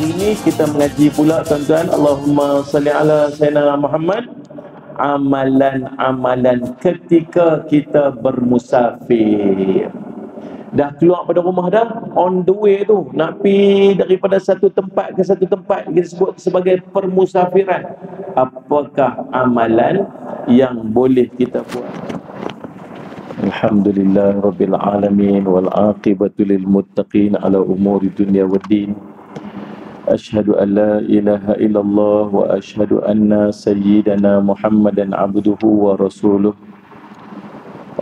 pagi ni kita mengaji pula tuan-tuan. Allahumma salli ala Sayyidina Muhammad. Amalan-amalan ketika kita bermusafir. Dah keluar pada rumah dah, on the way tu, nak pergi daripada satu tempat ke satu tempat, kita sebut sebagai permusafiran. Apakah amalan yang boleh kita buat? Alhamdulillah Rabbil Alamin wal aqibatu lil muttaqin ala umuri dunya waddin. Ashhadu an la ilaha illallah wa ashhadu anna sayyidana Muhammadan abduhu wa rasuluh.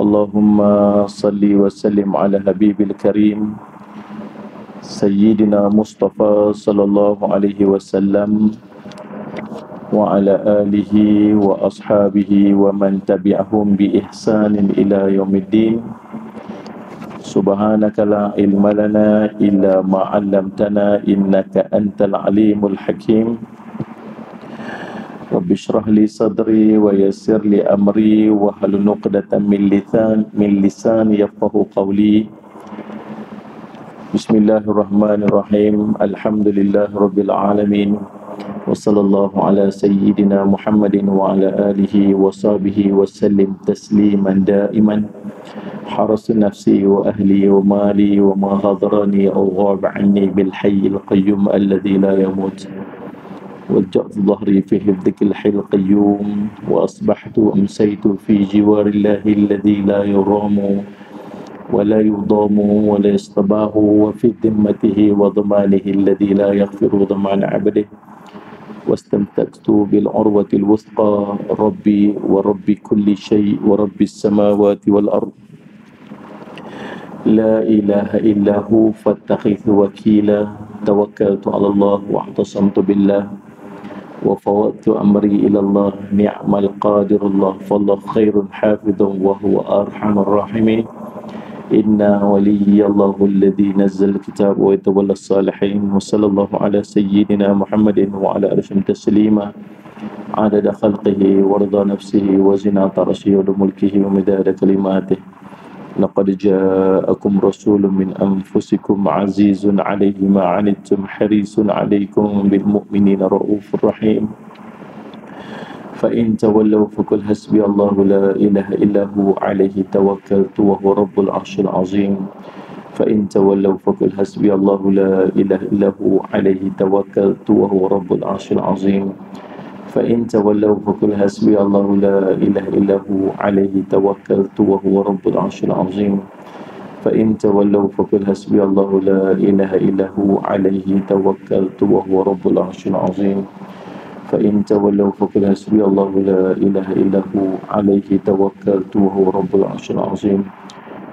Allahumma salli wa sallim ala habibil karim Sayyidina Mustafa sallallahu alaihi wasallam wa ala alihi wa ashabihi wa man tabi'ahum bi ihsanin ila yaumiddin. Subhanaka la ilma lana illa ma 'allamtana innaka antal alimul hakim. Rabbi shrah li sadri wa yassir li amri wa hlul 'uqdatam min lisani yafqahu qawli. Bismillahirrahmanirrahim. Alhamdulillahi rabbil alamin. Wa sallallahu ala sayyidina Muhammadin wa ala alihi wa sahbihi wa sallim tasliman daiman. Harasu nafsi wa ahli wa mali wa ma hadarani aw ghaba anni bil hayyil qayyum alladhi la yamut. وجعت ظهري في حفظك الحي القيوم وأصبحت وأمسيت في جوار الله الذي لا يرام ولا يضام ولا يستباه وفي ذمته وضمانه الذي لا يغفر ضمان عبده واستمسكت بالعروة الوثقى ربي ورب كل شيء ورب السماوات والأرض لا إله إلا هو فاتخذ وكيلا توكلت على الله واعتصمت بالله وفوضت أمري إلى الله نعم القادر الله فالله خير حافظ وهو أرحم الراحمين إنا ولي الله الذي نزل الكتاب ويتولى الصالحين وصلى الله على سيدنا محمد وعلى آله تسليما عدد خلقه ورضا نفسه وزنة عرشه وملكه ومداد كلماته. لقد جاءكم رسول من أنفسكم عزيز عليه ما عنتم حريص عليكم بالمؤمنين رؤوف رحيم. فإن تولوا فقل حسبي الله لا إله إلا هو عليه توكلت وهو رب العرش العظيم. فإن تولوا فقل حسبي الله لا إله إلا هو عليه توكلت وهو رب العرش العظيم. فإن تولوا فقل حسبي الله لا إله إلا هو عليه توكلت وهو رب العرش العظيم. فإن تولوا فقل حسبي الله لا إله إلا هو عليه توكلت وهو رب العرش العظيم. فإن تولوا فقل حسبي الله لا إله إلا هو عليه توكلت وهو رب العرش العظيم.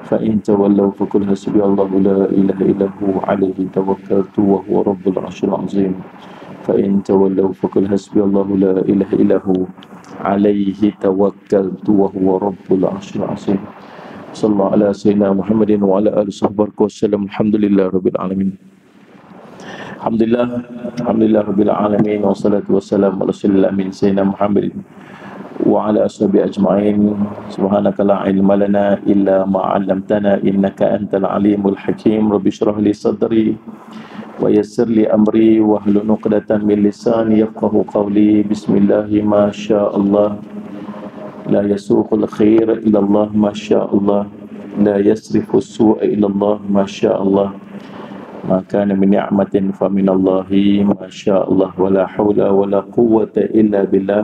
فإن تولوا فقل حسبي الله لا إله إلا هو عليه توكلت وهو رب العرش العظيم. فإن تولوا فقل حسبي الله لا إله إلا هو عليه توكلت وهو رب العرش العظيم. صلى الله على سيدنا محمد وعلى آله وصحبه وسلم. الحمد لله رب العالمين. Alhamdulillah Rabbil Alamin. Wassalatu wassalamu ala Rasulil Amin Sayyidina Muhammadin wa ala ashabi ajma'in. Subhanaka la ilma lana illa ma 'allamtana innaka antal alimul hakim. Rabbi shrah li sadri wa yassir li amri wa hlul 'uqdatam min lisani yafqahu qawli. Bismillah ma sya'allah la yasuqul khair illa Allah ma sya'allah la yasrifu as-su'a illa Allah ma sya'allah. Maka min ni'matin fa min Allahi masyaallah wala haula wala quwwata illa billah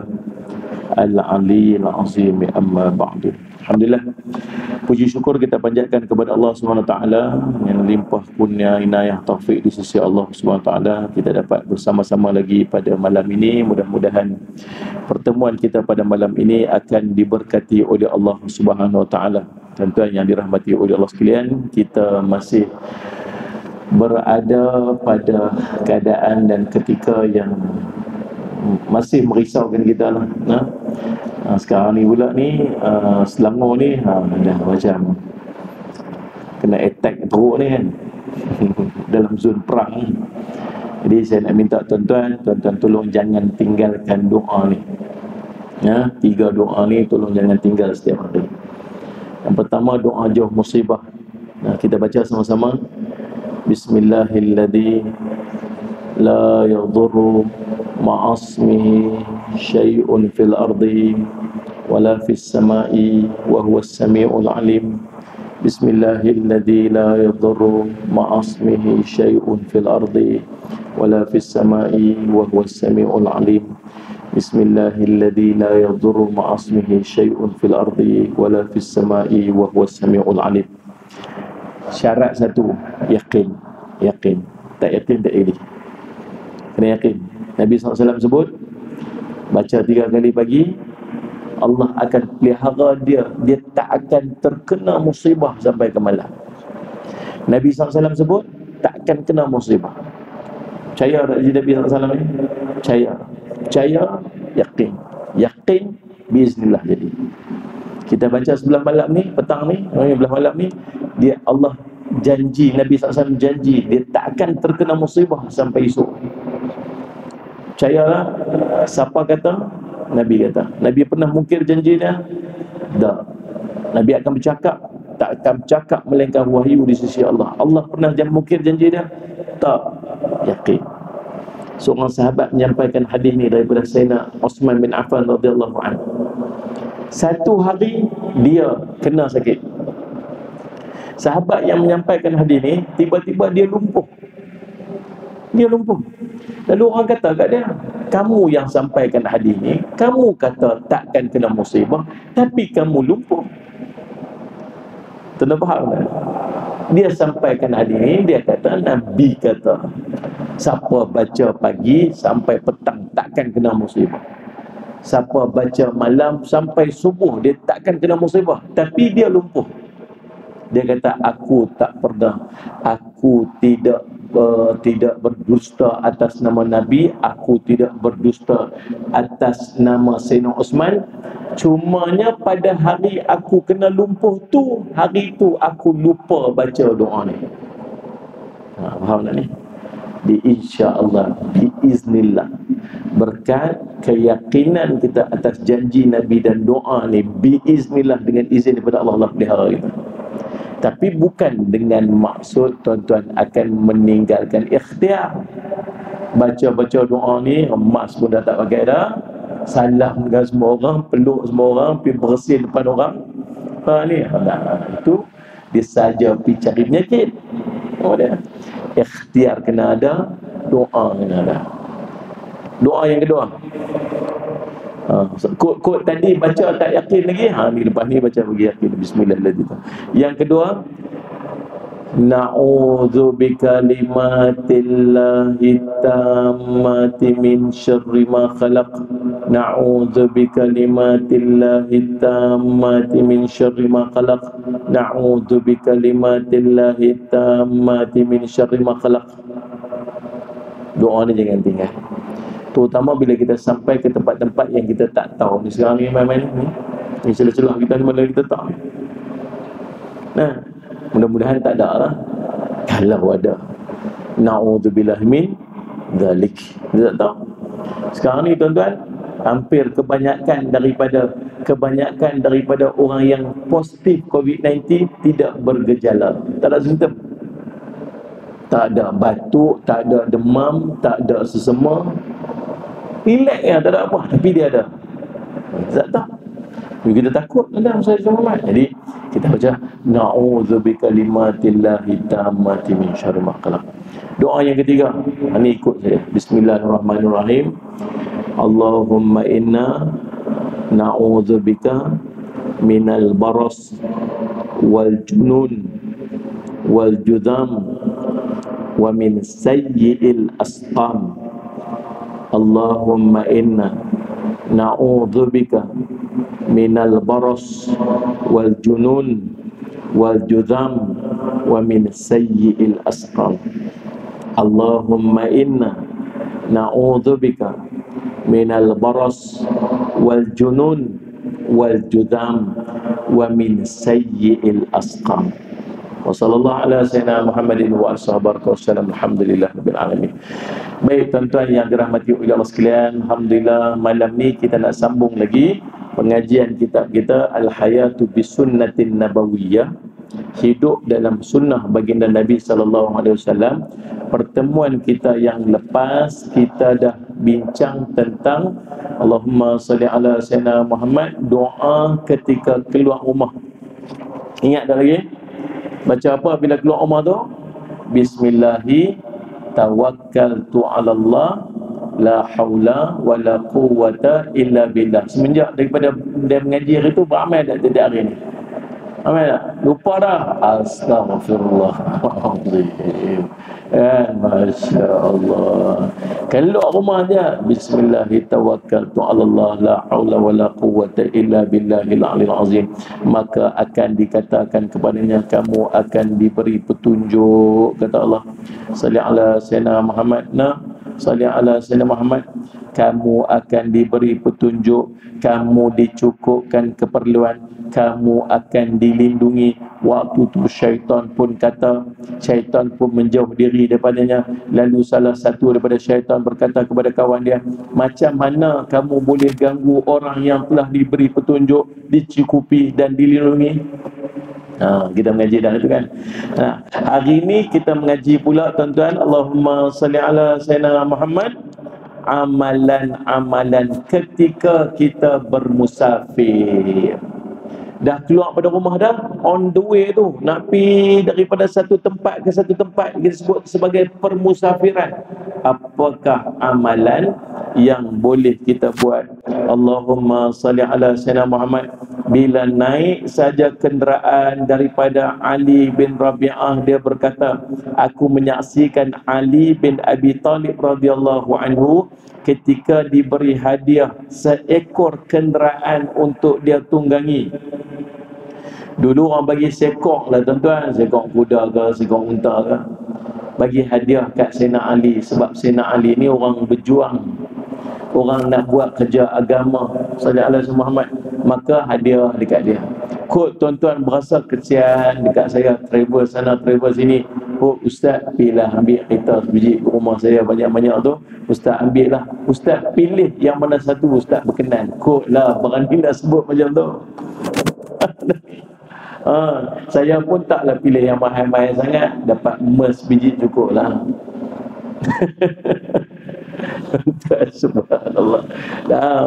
al-aliyyil azim. Amma ba'du. Alhamdulillah, puji syukur kita panjatkan kepada Allah Subhanahu wa taala yang limpah kurnia inayah taufik di sisi Allah Subhanahu wa taala. Kita dapat bersama-sama lagi pada malam ini. Mudah-mudahan pertemuan kita pada malam ini akan diberkati oleh Allah Subhanahu wa taala. Tuan-tuan yang dirahmati oleh Allah sekalian, kita masih berada pada keadaan dan ketika yang masih merisaukan kita lah. Sekarang ni pula ni Selangor ni dah macam kena attack teruk ni kan. Dalam zon perang ni. Jadi saya nak minta tuan-tuan tolong jangan tinggalkan doa ni. 3 doa ni tolong jangan tinggal setiap hari. Yang pertama, doa jauh musibah. Kita baca sama-sama. Bismillahilladzi لا يضر مع اسمه شيء في الأرض ولا في السماء وهو السميع العليم بسم الله الذي لا يضر مع اسمه شيء في الأرض ولا في السماء وهو السميع العليم بسم الله الذي لا يضر مع اسمه شيء في الأرض ولا في السماء وهو السميع العليم. Syarat satu, yakin. Yakin. Tak yakin tak boleh. Kena yakin. Nabi SAW sebut, baca 3 kali pagi, Allah akan pelihara dia. Dia tak akan terkena musibah sampai ke malam. Nabi SAW sebut, tak akan kena musibah. Percaya tak Nabi SAW ni? Percaya. Percaya, yakin. Yakin, biiznillah jadi. Kita baca sebelah malam ni, petang ni, sebelah malam ni, dia Allah janji, Nabi SAW janji, dia tak akan terkena musibah sampai esok. Percayalah. Siapa kata? Nabi kata. Nabi pernah mungkir janji dia? Tak. Nabi akan bercakap, tak akan bercakap melainkan wahyu di sisi Allah. Allah pernah mungkir janji dia? Tak. Yakin. Seorang sahabat menyampaikan hadis ni daripada Sayyidina Uthman bin Affan radhiyallahu anhu. Satu hari dia kena sakit. Sahabat yang menyampaikan hadis ni, tiba-tiba dia lumpuh. Dia lumpuh. Lalu orang kata kat dia, kamu yang sampaikan hadis ni, kamu kata takkan kena musibah, tapi kamu lumpuh. Tuan faham tak? Dia sampaikan hadis ni, dia kata, Nabi kata, siapa baca pagi sampai petang takkan kena musibah. Siapa baca malam sampai subuh dia takkan kena musibah, tapi dia lumpuh. Dia kata, aku tak pernah, aku tidak berdusta atas nama Nabi, aku tidak berdusta atas nama Sayyidina Uthman. Cumanya pada hari aku kena lumpuh tu, hari tu aku lupa baca doa ni. Faham tak ni? Insya-Allah, biiznillah, berkat keyakinan kita atas janji Nabi dan doa ni, biiznillah, dengan izin daripada Allah, Allah pelihara kita. Tapi bukan dengan maksud tuan-tuan akan meninggalkan ikhtiar. Baca-baca doa ni, emas pun dah tak pakai dah, salam dengan semua orang, peluk semua orang, pergi bersin depan orang. Ni itu dia saja pergi cari penyakit. Dia ikhtiar kena ada, doa kena ada. Doa yang kedua, kod tadi baca tak yakin lagi, ni lepas ni baca bagi yakin. Bismillahirrahmanirrahim. Yang kedua, na'udzu bikalimatillahi tammati min syarri ma khalaq. Na'udzu bikalimatillahi tammati min syarri ma khalaq. Na'udzu bikalimatillahi tammati min syarri ma khalaq. Doa ni jangan tinggal, terutama bila kita sampai ke tempat-tempat yang kita tak tahu. Ni sekarang ni main-main ni celah-celah kita ni, mana kita tak. Nah, mudah-mudahan tak ada lah. Kalau ada, na'udzubillah min dzalik. Kita tak tahu. Sekarang ni tuan-tuan, hampir kebanyakan daripada orang yang positif COVID-19 tidak bergejala, tak ada simptom. Tak ada batuk, tak ada demam, tak ada sesama. Relax ya, tak ada apa, tapi dia ada. Tak tahu. Kita takut dalam Sayyidina Muhammad. Jadi kita baca na'udzu bikalimatillahi tammati min syarri ma khalaq. Doa yang ketiga, ini ikut saya. Bismillahirrahmanirrahim. Allahumma inna na'udzu bika minal baras wal junun wal judam wa min sayyi'il asqam. Allahumma inna na'udzubika minal baras wal junun wal judam wa min sayyi'il asqam. Allahumma inna na'udzubika minal baras wal junun wal judam wa min sayyi'il asqam. Wa sallallahu ala sayyidina Muhammadin wa ashabihi wasallam. Alhamdulillah rabbil alamin. Baik tuan-tuan yang dirahmati oleh Allah sekalian, alhamdulillah malam ni kita nak sambung lagi pengajian kitab kita Al-Hayatu Bisunnatin Nabawiyah, hidup dalam sunnah baginda Nabi sallallahu alaihi wasallam. pertemuan kita yang lepas kita dah bincang tentang Allahumma salli ala sayyidina Muhammad, doa ketika keluar rumah. Ingat tak lagi? Baca apa bila keluar rumah tu? Bismillahi tawakkaltu ala Allah la haula wala quwwata illa billah. Semenjak daripada dia mengaji hari tu, beramal tak setiap hari ni? Amal tak? Lupa dah? Astaghfirullahaladzim. Masya Allah. Kalau rumah dia Bismillahi tawakkaltu ala Allah la haula wala quwwata illa billahil aliyil azim, maka akan dikatakan kepadanya, kamu akan diberi petunjuk, kata Allah. Salli ala sayyidina Muhammad, salli ala sayyidina Muhammad, kamu akan diberi petunjuk, kamu dicukupkan keperluan, kamu akan dilindungi. Waktu tu syaitan pun kata, syaitan pun menjauh diri daripadanya. Lalu salah satu daripada syaitan berkata kepada kawan dia, macam mana kamu boleh ganggu orang yang telah diberi petunjuk, dicukupi dan dilindungi? Kita mengaji dah itu kan. Hari ini kita mengaji pula tuan-tuan, Allahumma salli ala sayyidina Muhammad, amalan-amalan ketika kita bermusafir. Dah keluar pada rumah dah, on the way tu, nak pergi daripada satu tempat ke satu tempat, kita sebut sebagai permusafiran. Apakah amalan yang boleh kita buat? Allahumma salli ala sayyidina Muhammad. Bila naik saja kenderaan daripada Ali bin Rabi'ah, dia berkata, aku menyaksikan Ali bin Abi Talib radhiyallahu anhu ketika diberi hadiah seekor kenderaan untuk dia tunggangi. Dulu orang bagi sekok lah tuan-tuan, sekok kuda ke, sekok unta ke, bagi hadiah kat Sayyidina Ali. Sebab Sayyidina Ali ni orang berjuang, orang nak buat kerja agama, sallallahu alaihi Muhammad, maka hadiah dekat dia. Kod tuan-tuan berasa kesian dekat saya, travel sana travel sini. Oh ustaz, pilihlah ambil kereta sebiji rumah saya banyak-banyak tu, ustaz ambil lah, ustaz pilih yang mana satu ustaz berkenan. Kod lah, berani nak sebut macam tu. Saya pun taklah pilih yang mahal-mahal sangat, dapat emas biji cukup lah. Subhanallah.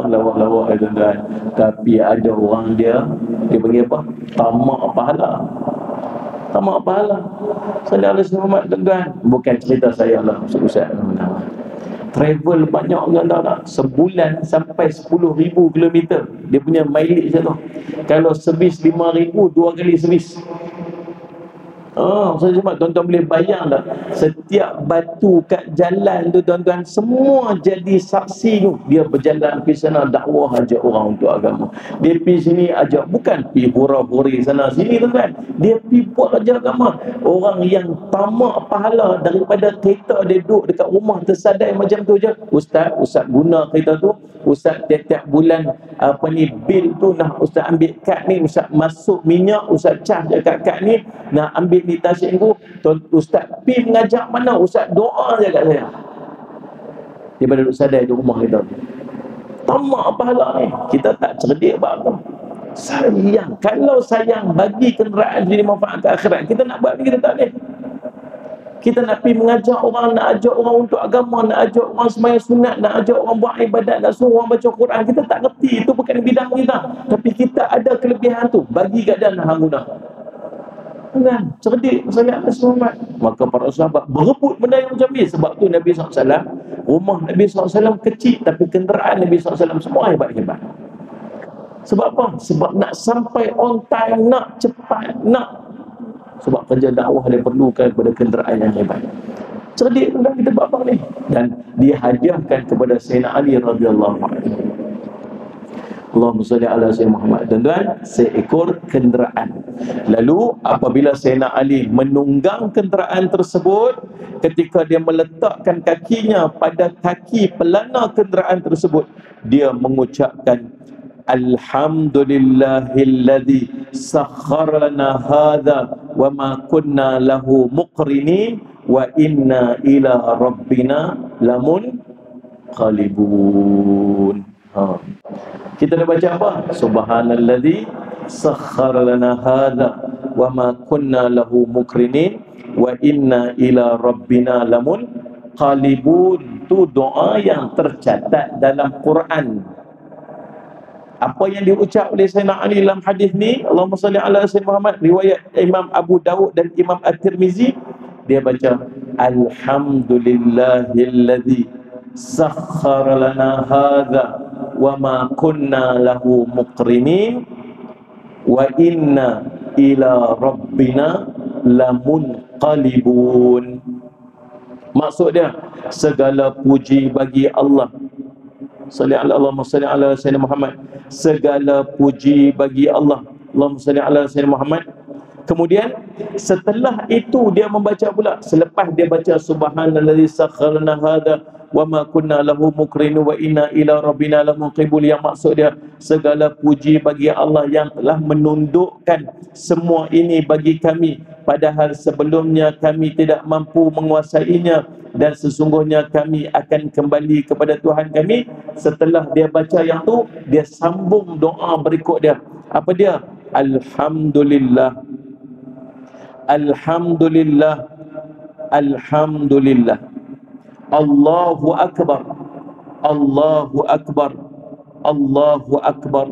Lawak-lawak tuan-tuan. Tapi ada orang dia panggil apa? Tamak pahala. Tamak pahala. Sallallahu alaihi wasallam tuan-tuan. Bukan cerita saya lah, Ustaz. Travel banyak orang tak? Sebulan sampai 10,000 kilometer. Dia punya mileage tu. Kalau servis 5,000, 2 kali servis. Saya cuma tuan-tuan boleh bayang tak? Setiap batu kat jalan tu tuan-tuan, semua jadi saksi tu. Dia berjalan pergi sana, dakwah ajak orang untuk agama. Dia pergi sini ajak, bukan pergi hura-huri sana sini tuan-tuan. Dia pergi buat kerja agama. Orang yang tamak pahala daripada kereta dia duduk dekat rumah tersadai macam tu je. Ustaz guna kereta tu, ustaz tiap-tiap bulan bil tu nak ustaz ambil kad ni, ustaz masuk minyak, ustaz cas dekat kad ni, nak ambil ni tasyikku, ustaz pi mengajak mana, ustaz doa je kat saya. Daripada duduk sadai di rumah kita. Tamak pahala ni. Kita tak cerdik apa. Sayang. Kalau sayang bagi kenderaan jadi manfaat ke akhirat, kita nak buat ni, kita tak boleh. Kita nak pergi mengajak orang, nak ajak orang untuk agama, nak ajak orang sembahyang sunat, nak ajak orang buat ibadat, nak suruh orang baca Quran. Kita tak ngerti, itu bukan bidang kita. Tapi kita ada kelebihan tu, bagi kat dia nak hang guna. Kan? Cerdik sangat Rasulullah. Maka para sahabat berebut benda yang macam ni. Sebab tu Nabi SAW, rumah Nabi SAW kecil, tapi kenderaan Nabi SAW semua hebat-hebat. Sebab apa? Sebab nak sampai on time, nak cepat, nak. Sebab kerja dakwah dia perlukan kepada kenderaan yang hebat. Cerdik pun kita buat apa ni. Dan dihadiahkan kepada Sayyidina Ali radhiyallahu anhu. Allahumma salli ala sayyidina Muhammad. Tuan-tuan, seekor kenderaan. Lalu apabila Sayyidina Ali menunggang kenderaan tersebut, ketika dia meletakkan kakinya pada kaki pelana kenderaan tersebut, dia mengucapkan Alhamdulillahilladzi sakharana hadza wa ma kunna lahu muqrinin wa inna ila rabbina lamun qalibun. Kita dah baca apa? Subhanalladzi sakhkhara lana hadza wa ma kunna lahu mukrinin wa inna ila rabbina lamunqalibun. Tu doa yang tercatat dalam Quran. Apa yang diucap oleh Sayyidina Ali dalam hadis ni, Allahumma salli ala Sayyidina Muhammad, riwayat Imam Abu Dawud dan Imam At-Tirmizi, dia baca alhamdulillahilladzi sakhkhara lana hadza wa ma kunna lahu muqrinin wa inna ila rabbina lamunqalibun. Maksud dia, segala puji bagi Allah. Allahumma salli ala Sayyidina Muhammad. Segala puji bagi Allah. Allahumma salli ala Sayyidina Muhammad. Kemudian setelah itu dia membaca pula, selepas dia baca subhanallazi sakhkhara lana hadza wa ma kunna lahu muqrinin wa inna ila rabbina lamunqalibun, yang maksud dia segala puji bagi Allah yang telah menundukkan semua ini bagi kami, padahal sebelumnya kami tidak mampu menguasainya, dan sesungguhnya kami akan kembali kepada Tuhan kami. Setelah dia baca yang tu, dia sambung doa berikut dia. Apa dia? Alhamdulillah, alhamdulillah, alhamdulillah, Allahu akbar, Allahu akbar, Allahu akbar,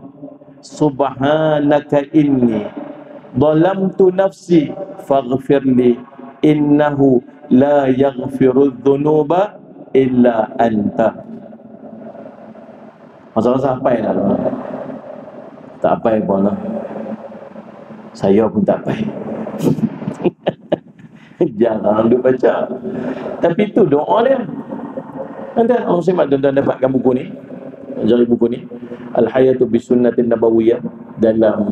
subhanaka inni zalamtu nafsi faghfirli innahu la yaghfiru dhunuba illa anta. Masalah sampai dah. Tak apa pun lah. Saya pun tak apa. Jangan duk baca. Tapi itu doa dia. Nanti orang semak tuan-tuan dapatkan buku ni. Cari buku ni, Al-Hayatu Bisunnatin Nabawiyah, dalam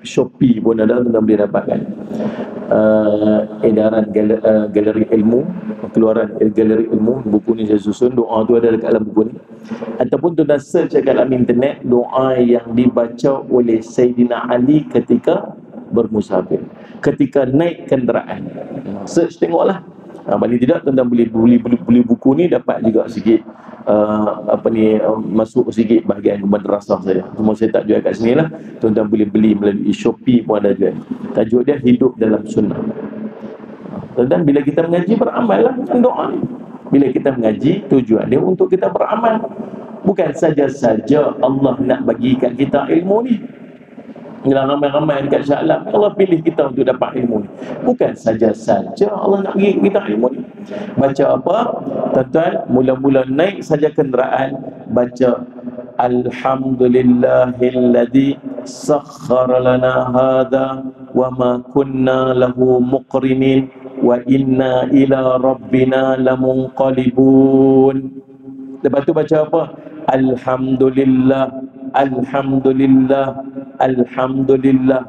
Shopee pun ada, tuan-tuan boleh dapatkan. Edaran galeri ilmu, keluaran galeri ilmu, buku ni saya susun. Doa tu ada dekat dalam buku ni. Ataupun tuan-tuan search kat dalam internet doa yang dibaca oleh Sayyidina Ali ketika bermusafir, ketika naik kenderaan. Search tengoklah. Paling tidak tuan-tuan boleh beli buku ni, dapat juga sikit masuk sikit bahagian madrasah saya. Cuma saya tak jual kat sini lah. Tuan-tuan boleh beli melalui Shopee pun ada jual. Tajuk dia Hidup Dalam Sunnah. Dan bila kita mengaji, beramal lah dengan doa ni. Bila kita mengaji, tujuan dia untuk kita beramal. Bukan saja-saja Allah nak bagi kat kita ilmu ni. Bila ramai-ramai dekat Shah Alam, Allah pilih kita untuk dapat ilmu ni. Bukan saja-saja Allah nak bagi kita ilmu ni. Baca apa? Tuan-tuan, mula-mula naik saja kenderaan, baca alhamdulillahilladzi sakhkhara lana hadza wa ma kunna lahu muqrinin wa inna ila rabbina lamunqalibun. Lepas tu baca apa? Alhamdulillah, alhamdulillah, alhamdulillah,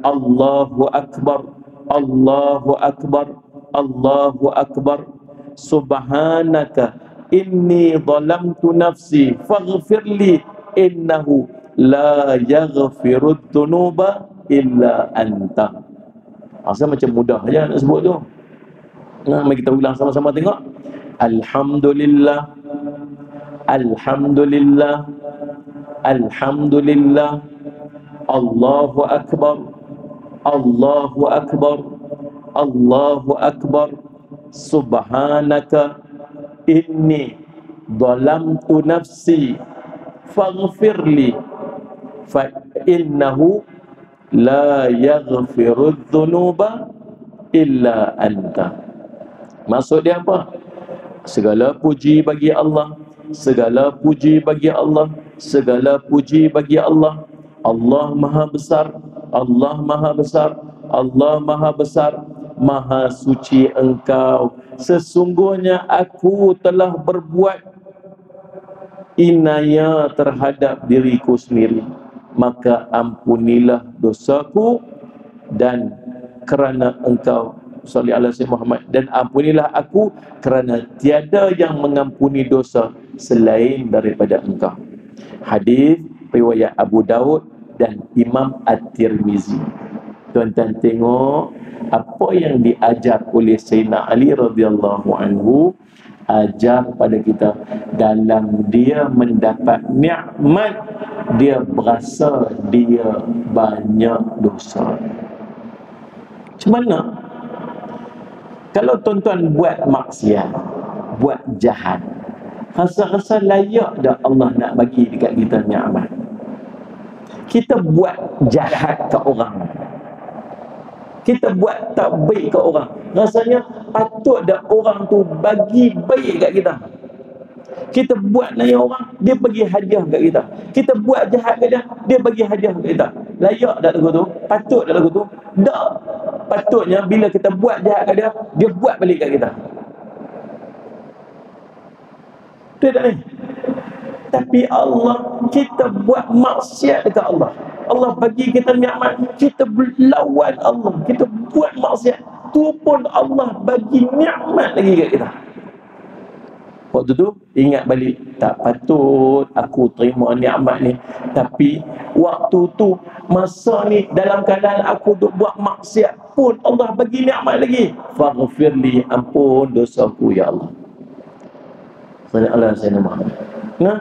Allahu akbar, Allahu akbar, Allahu akbar, subhanaka inni zalamtu nafsi faghfirli innahu la yaghfirud dhunuba illa anta. Asal macam mudah aja nak sebut tu. Mari kita ulang sama-sama tengok. Alhamdulillah, alhamdulillah, alhamdulillah, Allahu akbar, Allahu akbar, Allahu akbar, subhanaka inni zalamtu nafsi faghfirli fa innahu la yaghfirudz dzunuba illa anta. Maksud dia apa? Segala puji bagi Allah, segala puji bagi Allah, segala puji bagi Allah. Allah Maha Besar, Allah Maha Besar, Allah Maha Besar, Maha Suci Engkau. Sesungguhnya aku telah berbuat inaya terhadap diriku sendiri, maka ampunilah dosaku, dan kerana Engkau salli ala Sayyidina Muhammad, dan ampunilah aku kerana tiada yang mengampuni dosa selain daripada Engkau. Hadis riwayat Abu Daud dan Imam At-Tirmizi. Tuan-tuan tengok apa yang diajar oleh Sayyidina Ali radhiyallahu anhu ajar pada kita dalam dia mendapat nikmat dia berasa dia banyak dosa. Macam mana? Kalau tuan-tuan buat maksiat, buat jahat, rasa-rasa layak dah Allah nak bagi dekat kita nikmat. Kita buat jahat ke orang, kita buat tak baik ke orang, rasanya patut dah orang tu bagi baik kat kita. Kita buat naya orang, dia bagi hadiah kat kita. Kita buat jahat kat dia, dia bagi hadiah kat kita. Layak tak lagu tu? Patut tak lagu tu? Tak. Patutnya bila kita buat jahat kat dia, dia buat balik kat kita. Betul tak ni? Tapi Allah, kita buat maksiat dekat Allah, Allah bagi kita nikmat, kita berlawan Allah, kita buat maksiat, tu pun Allah bagi nikmat lagi kat kita. Waktu tu ingat balik, tak patut aku terima nikmat ni. Tapi waktu tu, masa ni, dalam keadaan aku duk buat maksiat pun Allah bagi nikmat lagi. Faghfirli, ampun dosaku ya Allah. Sallallahu alaihi wasallam. Nah,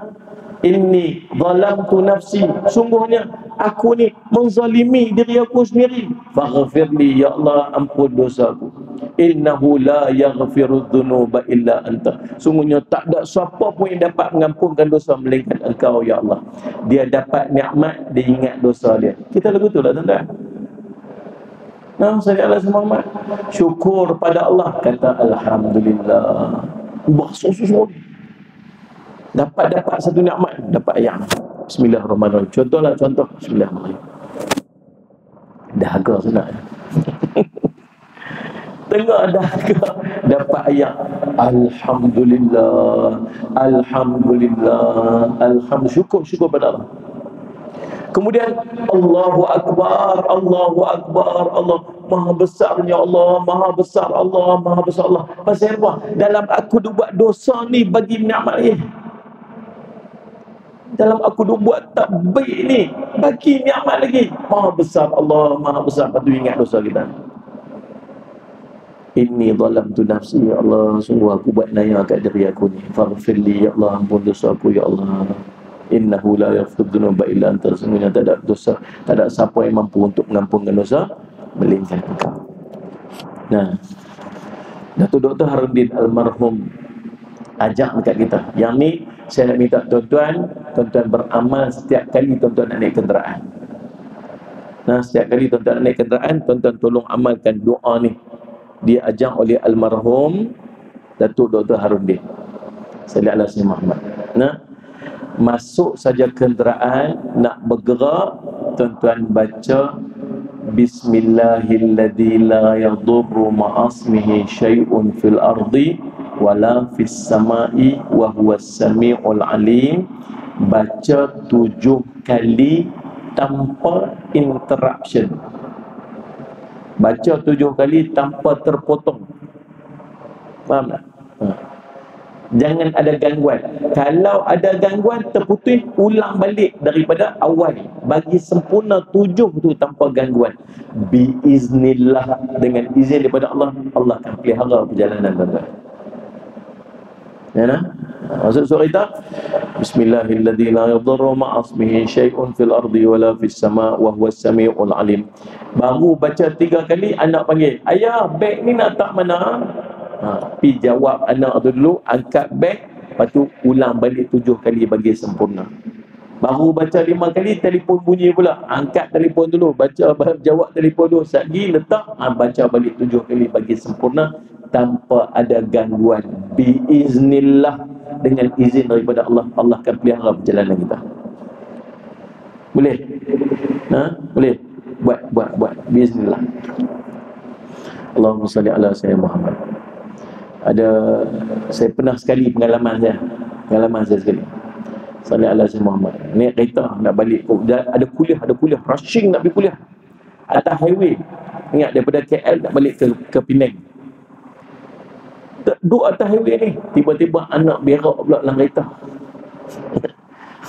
inni zalamtu nafsi, sungguhnya aku ni menzalimi diri aku sendiri. Faghfirli ya Allah, ampun dosaku. Innahu la yaghfiru dhunuba illa anta, sungguhnya tak ada siapa pun yang dapat mengampunkan dosa melainkan engkau ya Allah. Dia dapat nikmat, dia ingat dosa dia. Kita lagu tu lah tuan-tuan. Nah, sallallahu alaihi wasallam, syukur pada Allah, kata alhamdulillah. Bersusun dapat satu nikmat, dapat ayat bismillahirrahmanirrahim. Contohlah, contoh bismillahirrahmanirrahim. Dahaga senang. Tengah dahaga dapat ayat alhamdulillah, alhamdulillah, alhamdulillah, syukur pada Allah. Kemudian Allahu Akbar, Allahu Akbar, Allah maha besarnya Allah, maha besar Allah, maha besar Allah. Pasal apa? Dalam aku buat dosa ni bagi nikmat ni, dalam aku buat tak baik ni bagi nikmat lagi. Maha besar Allah, maha besar. Lepas tu ingat dosa kita. Inni zalamtu nafsi ya Allah, sungguh aku buat naya kat diri aku ni. Faghfirli ya Allah, ampun dosa aku ya Allah. Innahu la yaghfiru dhunuba illa anta, sungguhnya tak ada dosa, tak ada siapa yang mampu untuk mengampunkan dosa melainkan engkau. Nah, Datuk Dr. Harudin almarhum ajak dekat kita. Yang ni saya nak minta tuan-tuan beramal setiap kali tuan-tuan nak naik kenderaan. Nah, setiap kali tuan-tuan nak naik kenderaan, tuan-tuan tolong amalkan doa ni. Dia ajak oleh almarhum Datuk Dr. Harudin sallallahu alaihi Muhammad. Nah, masuk saja kenderaan nak bergerak, tuan-tuan baca bismillahilladzi la yadurru ma'asmihi syai'un fil ardi wala fis samai wa huwas samiul alim. Baca 7 kali tanpa interruption. Baca 7 kali tanpa terpotong. Faham tak? Jangan ada gangguan. Kalau ada gangguan, terputus, ulang balik daripada awal. Bagi sempurna 7 tu tanpa gangguan. Biiznillah, dengan izin daripada Allah, Allah akan pelihara perjalanan tuan-tuan. Ya nah? Maksud surah kita bismillahilladzi la yadurru ma'asmihi syai'un fil ardi wala fis sama' wa huwas samiul alim. Baru baca 3 kali, anak panggil, ayah beg ni nak tak mana? Pi jawab anak tu dulu, angkat beg, lepas tu ulang balik 7 kali bagi sempurna. Baru baca 5 kali, telefon bunyi pula, angkat telefon dulu, baca jawab telefon dulu, lagi letak, baca balik 7 kali bagi sempurna tanpa ada gangguan. Biiznillah, dengan izin daripada Allah, Allah akan pelihara perjalanan kita. Boleh? Boleh? Buat. Biiznillah. Allahumma salli ala sayyidina Muhammad. Saya pernah sekali pengalaman saya sekali. Salli ala sayyidina Muhammad. Naik kereta nak balik, ada kuliah, rushing nak pergi kuliah. Atas highway. Ingat daripada KL nak balik ke Penang. Duduk atas highway ni, tiba-tiba anak berak pula dalam kereta.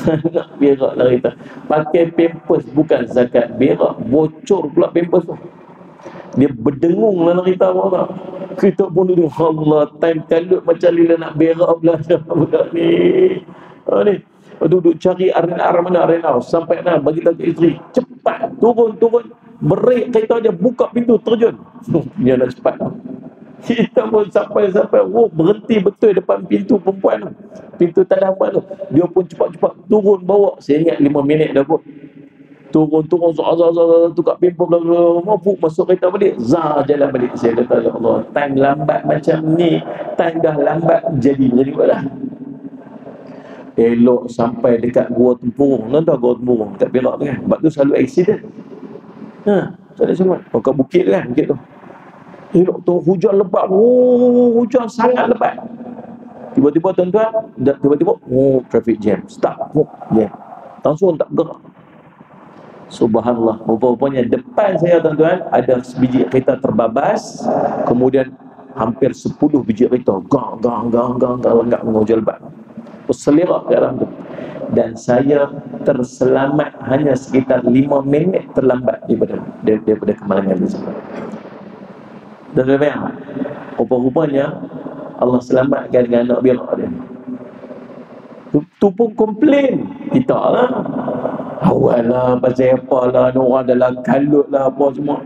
Anak berak dalam kereta. Pakai pampers, bukan zakat, berak, bocor pula pampers tu. Dia berdengung dalam kereta orang. Kita pun duduk, Allah, time kalut macam Lila nak berak belajar budak ni. Ni. Duduk cari RNR mana RNR. Sampai nak bagi tahu ke isteri, cepat, turun. Break kereta je, buka pintu, terjun. Dia nak cepat. Kita pun sampai, berhenti betul depan pintu perempuan tu. Pintu tadaman tu. Dia pun cepat-cepat turun bawa. Saya ingat 5 minit dah pun. Turun tukar pimpul mampu masuk kereta balik, jalan balik. Saya kata, ya Allah, time lambat macam ni, time dah lambat jadi lah. Elok sampai dekat Gua Tempurung. Nanti Gua Tempurung dekat Perak tu kan, sebab tu selalu accident. Saya semua kat bukit tu kan, bukit tu elok tu, hujan lebat, hujan sangat lebat. Tiba-tiba tuan-tuan, traffic jam, stop, jam, langsung tak gerak. Subhanallah, rupanya depan saya tuan-tuan ada sebiji kereta terbabas, kemudian hampir 10 biji kereta gang enggak mengujar lebat berselerak ke dalam tu, dan saya terselamat hanya sekitar 5 minit terlambat daripada kemalangan tersebut. Dan memang rupa-rupanya Allah selamatkan dengan anak berak dia tu pun komplain kita lah, awal lah, pasal apa lah, orang dalam kalut lah, apa semua.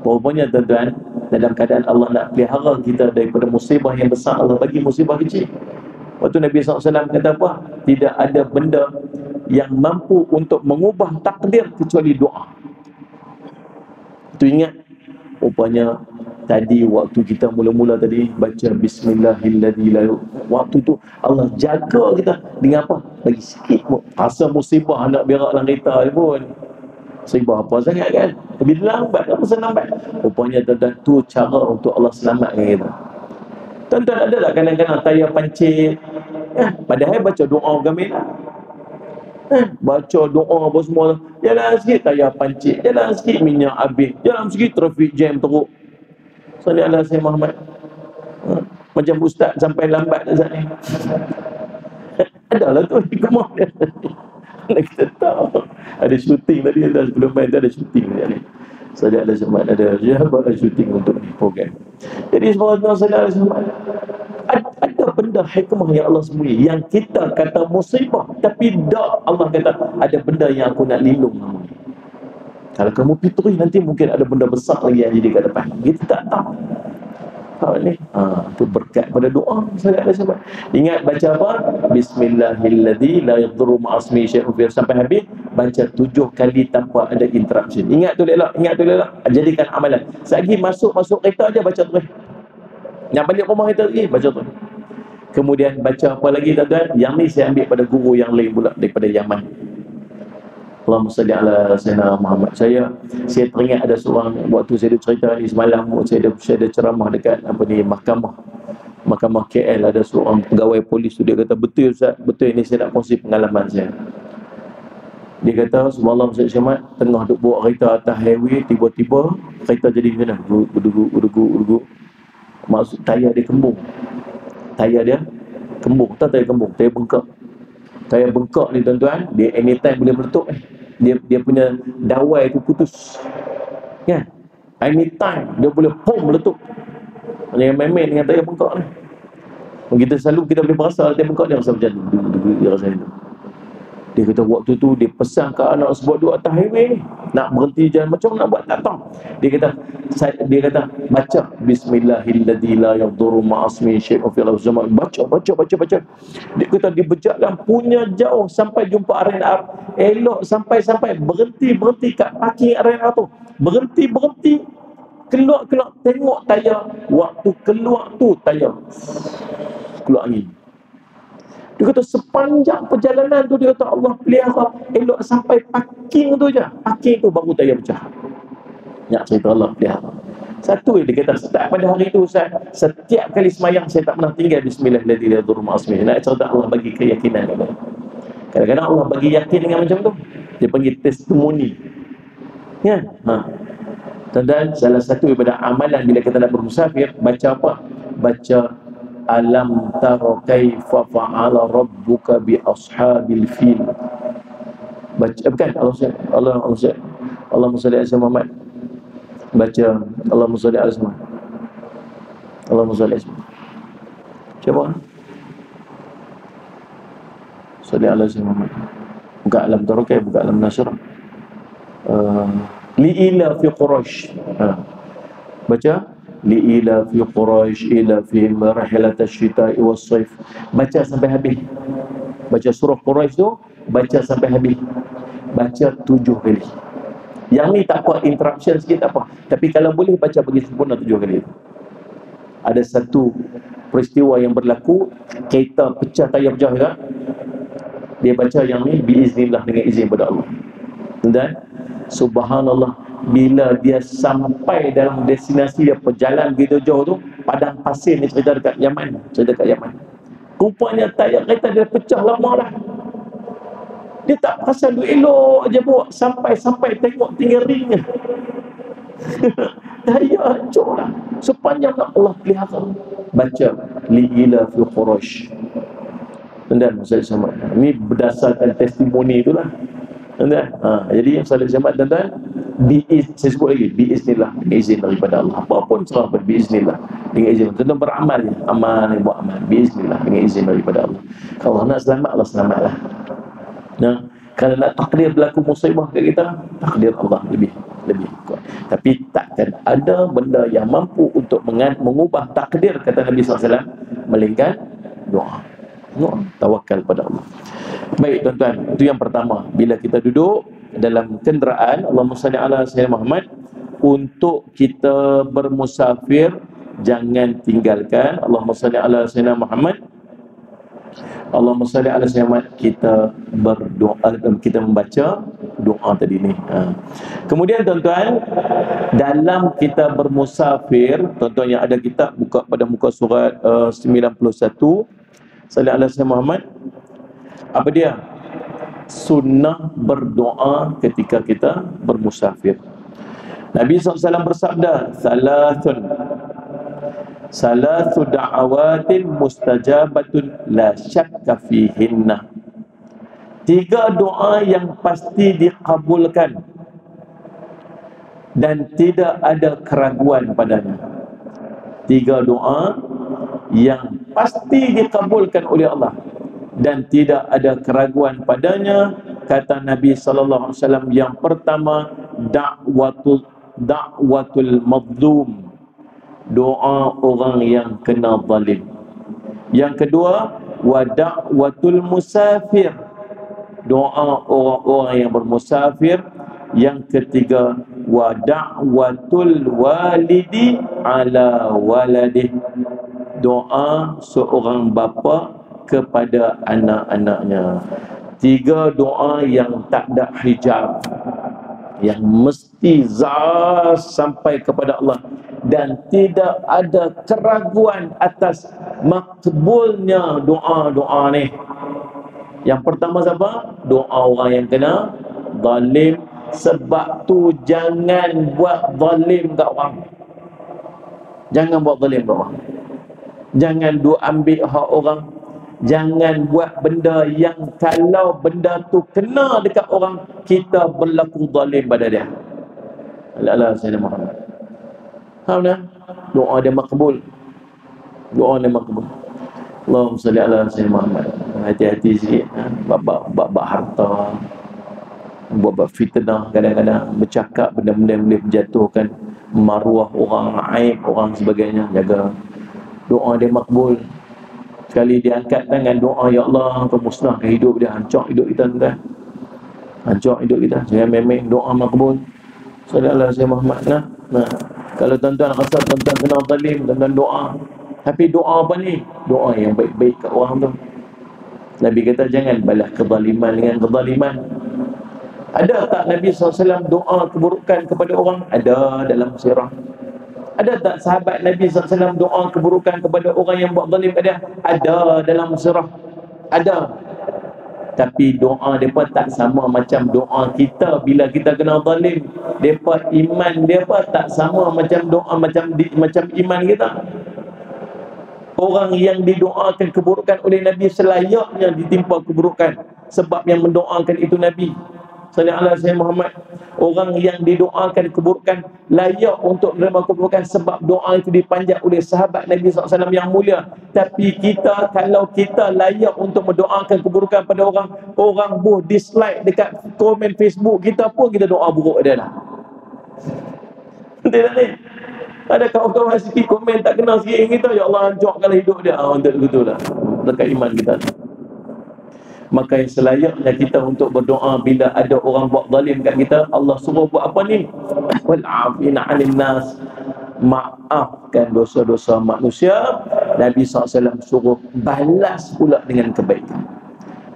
Rupanya tuan-tuan, dalam keadaan Allah nak pelihara kita daripada musibah yang besar, Allah bagi musibah kecil. Waktu Nabi SAW kata apa? Tidak ada benda yang mampu untuk mengubah takdir kecuali doa. Itu ingat, rupanya tadi waktu kita mula-mula tadi baca Bismillahirrahmanirrahim, waktu tu Allah jaga kita dengan apa? Bagi sikit pun. Asal musibah nak berak dalam kereta pun, musibah apa sangat kan? Lebih lambat, apa lambat? Rupanya tuan-tuan, tu cara untuk Allah selamatkan kita. Tuan-tuan ada tak kadang-kadang tayar pancit, padahal baca doa gamilah, baca doa apa semua, jalan sikit tayar pancit, jalan sikit minyak habis, jalan sikit traffic jam teruk. Salli ala Sayyidina Muhammad. Macam ustaz sampai lambat dah saat ni. Adalah tu hikmah dia. Kita tahu ada syuting tadi, sebelum main tu ada syuting ni. Salli ala Sayyidina ada syuting untuk ni program. Jadi sebenarnya salli ala Sayyidina ada benda hikmah yang Allah sembunyi, yang kita kata musibah, tapi tak, Allah kata ada benda yang aku nak lindung kamu. Kalau kamu fitri, nanti mungkin ada benda besar lagi yang jadi kat depan. Kita tak tahu. Ni, itu berkat pada doa. Ingat baca apa? Bismillahirrahmanirrahim, la yadurru ma'asmi syai'un fil, sampai habis. Baca 7 kali tanpa ada interruption. Ingat tu elok, jadikan amalan. Selagi masuk kereta aja baca tu. Yang balik rumah kita lagi baca tu. Kemudian baca apa lagi tuan-tuan? Yang ni saya ambil pada guru yang lain pula daripada Yaman. Allahumma salli ala Sayyidina Muhammad. Saya teringat ada seorang, waktu saya ada cerita ni semalam, saya ada ceramah dekat mahkamah KL, ada seorang pegawai polis tu, dia kata, betul Ustaz, betul ini saya nak kongsi pengalaman saya. Dia kata, subhanallah Ustaz Syamad, tengah duk bawa kereta atas highway, tiba-tiba kereta jadi macam mana? Berdugu. Maksud tayar dia kembung. Tayar kembung, tayar bengkak. Tayar bengkak ni tuan-tuan, dia anytime boleh meletup. Dia punya dawai tu putus. Kan? Anytime dia boleh meletup. Jangan main-main dengan tayar bengkak ni. Kita boleh berasa tayar bengkak dia rasa macam tu. Dia rasa itu. Dia kata waktu tu dia pesan ke anak sebab duduk atas highway ni, nak berhenti jalan, macam nak buat tak tahu. Dia kata baca Bismillahirrahmanirrahim, la yadurru ma'asmi syai'un fil ardi. Baca. Dia kata dia berjalan punya jauh sampai jumpa arena. Elok sampai berhenti kat parking arena tu. Berhenti keluar tengok tayar. Waktu keluar tu tayar keluar angin. Dia kata sepanjang perjalanan tu, dia kata Allah pelihara, elok sampai parking tu je. Parking tu baru tayar pecah. Nak cerita Allah pelihara. Satu dia kata, start pada hari tu Ustaz, setiap kali semayang saya tak pernah tinggal Bismillahirrahmanirrahim. Nak cerita Allah bagi keyakinan. Kadang-kadang Allah bagi yakin dengan macam tu. Dia panggil testimoni. Ya. Dan salah satu daripada amalan bila kita nak bermusafir, baca apa? Baca Alam tara kaifa fa'ala rabbuka bi ashabil fil. Baca bukan Allah salli ala Muhammad. Baca Allahumma salli ala Muhammad. Allahumma salli ala Muhammad. Coba. Salli ala Muhammad. Buka alam tarokai, buka alam nasr. Li'ila fi Quraisy. Baca li'ila fi Quraisy ila fi marhilat asy-syita'i was-saif. Baca sampai habis. Baca surah Quraisy tu, baca sampai habis. Baca 7 kali. Yang ni tak apa, interruption sikit tak apa. Tapi kalau boleh baca bagi sempurna 7 kali. Ada satu peristiwa yang berlaku, kereta pecah, tayar pecah juga. Dia baca yang ni biiznillah, dengan izin pada Allah. Dan subhanallah, bila dia sampai dalam destinasi dia, perjalanan gitu jauh tu, padang pasir ni, cerita dekat Yaman. Cerita dekat Yaman. Rupanya tayar kereta dia pecah lama dah. Dia tak perasan, dia elok je bawa sampai tengok tinggal ringnya. Daya hancur lah. Sepanjang Allah pelihara. Baca li'ila fi Quraisy. Dan Ustaz Samad, ini berdasarkan testimoni itulah. Jadi Ustaz Samad, tuan-tuan, saya sebut lagi, biiznillah, dengan izin daripada Allah. Apapun serah biiznillah, dengan izin. Tuan-tuan beramal, amal ni buat amal, biiznillah, dengan izin daripada Allah. Kalau nak selamat, Allah selamatlah. Nah, kalau nak takdir berlaku musibah kat kita, takdir Allah lebih kuat. Tapi takkan ada benda yang mampu untuk mengubah takdir, kata Nabi SAW, melainkan doa. Tawakal pada Allah. Baik tuan-tuan, itu yang pertama. Bila kita duduk dalam kenderaan, Allahumma salli ala Sayyidina Muhammad, untuk kita bermusafir, jangan tinggalkan Allahumma salli ala Sayyidina Muhammad. Allahumma salli ala Sayyidina Muhammad, kita berdoa, kita membaca doa tadi ni. Kemudian tuan-tuan, dalam kita bermusafir, tuan-tuan yang ada kitab, buka pada muka surat 91, salli ala Sayyidina Muhammad. Apa dia? Sunnah berdoa ketika kita bermusafir. Nabi SAW bersabda, Salasu da'awatin mustajabatun la syakka fihinna. 3 doa yang pasti dikabulkan dan tidak ada keraguan padanya. 3 doa yang pasti dikabulkan oleh Allah dan tidak ada keraguan padanya, kata Nabi sallallahu alaihi wasallam. Yang pertama, da'watul mazlum, doa orang yang kena zalim. Yang kedua, wa da'watul musafir, doa orang-orang yang bermusafir. Yang ketiga, wa da'watul walidi ala waladih, doa seorang bapa kepada anak-anaknya. 3 doa yang tak ada hijab, yang mesti sampai kepada Allah dan tidak ada keraguan atas makbulnya doa-doa ni. Yang pertama siapa? Doa orang yang kena zalim. Sebab tu jangan buat zalim kat orang. Jangan buat zalim kat orang. Jangan ambil hak orang. Jangan buat benda yang kalau benda tu kena dekat orang, kita berlaku zalim pada dia. Allah Sayyidina Muhammad. Faham tak? Doa dia makbul. Doa dia makbul. Allahumma salli ala Sayyidina Muhammad. Hati-hati sikit. Bab harta, buat fitnah, kadang-kadang bercakap benda-benda yang boleh menjatuhkan maruah orang, aib orang sebagainya. Jaga. Doa dia makbul. Sekali dia angkat tangan doa, ya Allah, Engkau musnahkan hidup dia, hancur hidup kita, tuan. Hancur hidup kita. Jangan memang doa makbul. Sallallahu alaihi Muhammad. Nah, kalau tuan-tuan rasa tuan-tuan kena zalim, tuan-tuan doa. Tapi doa apa ni? Doa yang baik-baik kat orang tu. Nabi kata jangan balas kezaliman dengan kezaliman. Ada tak Nabi SAW doa keburukan kepada orang? Ada dalam sirah. Ada tak sahabat Nabi SAW doa keburukan kepada orang yang buat zalim pada dia? Ada dalam sirah. Ada. Tapi doa mereka tak sama macam doa kita bila kita kena zalim. Mereka iman mereka tak sama macam doa macam iman kita. Orang yang didoakan keburukan oleh Nabi selayaknya ditimpa keburukan, sebab yang mendoakan itu Nabi. salli ala Sayyidina Muhammad. Orang yang didoakan keburukan layak untuk menerima keburukan sebab doa itu dipanjat oleh sahabat Nabi SAW yang mulia. Tapi kita, kalau kita layak untuk mendoakan keburukan pada orang, orang dislike dekat komen Facebook kita pun kita doa buruk dia lah. Betul tak ni? Ada kawan-kawan sikit komen tak kenal sikit kita, ya Allah hancurkanlah hidup dia. Untuk begitu lah dekat iman kita. Maka yang selayaknya kita untuk berdoa bila ada orang buat zalim kat kita. Allah suruh buat apa ni? Wal afina 'anil nas, maafkan dosa-dosa manusia. Nabi SAW suruh balas pula dengan kebaikan.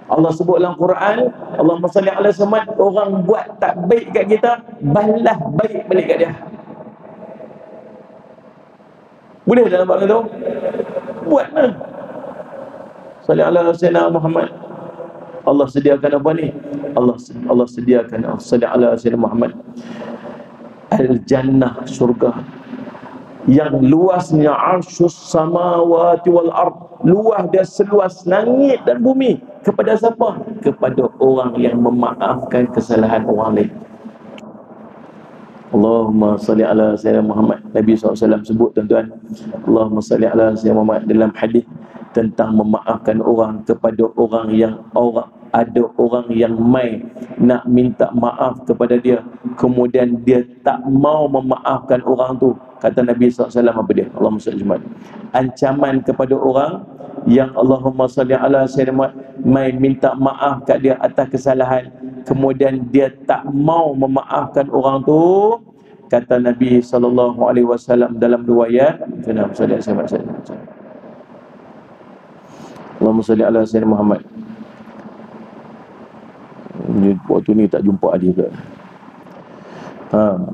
Allah sebut dalam Quran, Allahumma salli ala Muhammad, orang buat tak baik kat kita, balas baik balik kat dia. Boleh tak nampak kata? Buatlah. Salli ala Sayyidina Muhammad. Allah sediakan apa ni? Allah sediakan salli ala Sayyidina Muhammad al-jannah, surga yang luasnya arsyus samawati wal ard, luas dia seluas langit dan bumi. Kepada siapa? Kepada orang yang memaafkan kesalahan orang lain. Allahumma salli ala Sayyidina Muhammad. Nabi SAW sebut tuan-tuan, Allahumma salli ala Sayyidina Muhammad dalam hadis tentang memaafkan orang kepada orang yang ada orang yang mai nak minta maaf kepada dia, kemudian dia tak mau memaafkan orang tu. Kata Nabi SAW apa dia? Allahumma salli ala Muhammad. Ancaman kepada orang yang Allahumma salli ala Sayyidina Muhammad mai minta maaf kat dia atas kesalahan, kemudian dia tak mau memaafkan orang tu. Kata Nabi SAW dalam riwayat, Allahumma salli ala Allahumma salli ala Sayyidina Muhammad. Waktu ni tak jumpa hadis pula.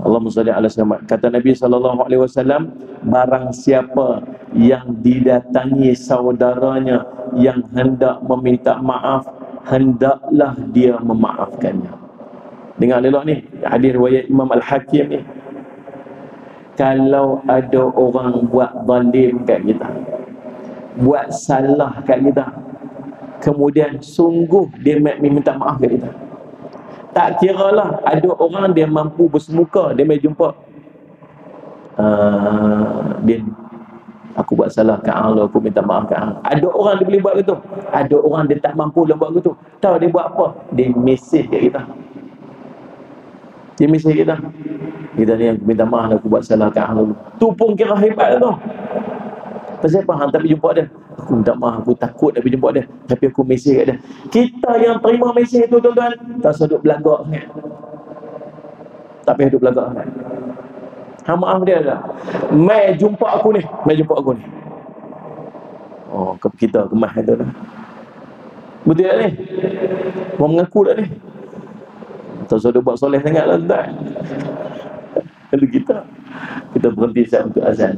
Allahumma salli ala Sayyidina Muhammad. Kata Nabi SAW, barang siapa yang didatangi saudaranya yang hendak meminta maaf, hendaklah dia memaafkannya. Dengar elok ni, hadis riwayat Imam Al-Hakim ni. Kalau ada orang buat zalim kat kita, buat salah kat kita, kemudian sungguh dia minta maaf kat kita, tak kira lah ada orang dia mampu bersemuka, dia mai jumpa, dia, aku buat salah kat Allah, aku minta maaf kat Allah. Ada orang dia boleh buat gitu. Ada orang dia tak mampu dia buat gitu. Tahu dia buat apa? Dia mesej kat kita. Dia mesej kita, kita ni yang minta maaf, aku buat salah kat Allah. Tu pun kira hebat tu. Pasal apa? Hang tak pergi jumpa dia. Aku minta maaf, aku takut nak pergi jumpa dia, tapi aku mesej kat dia. Kita yang terima mesej tu tuan-tuan, tak sedut belagak sangat. Tak payah duduk belagak sangat. Hang maaf dia tak? Mai jumpa aku ni, mai jumpa aku ni. Oh, kita kemas tu dah. Betul tak ni? Mau mengaku tak ni? Tak sedut buat soleh sangat lah tuan. Kalau kita berhenti saat untuk azan.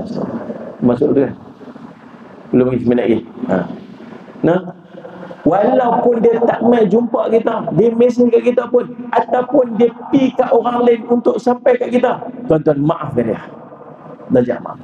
Masuk tu kan? Belum lagi 9 lagi. Nah, walaupun dia tak mai jumpa kita, dia mesej kat kita pun, ataupun dia pi kat orang lain untuk sampai kat kita, tuan-tuan maafkan dia. Belajar maaf.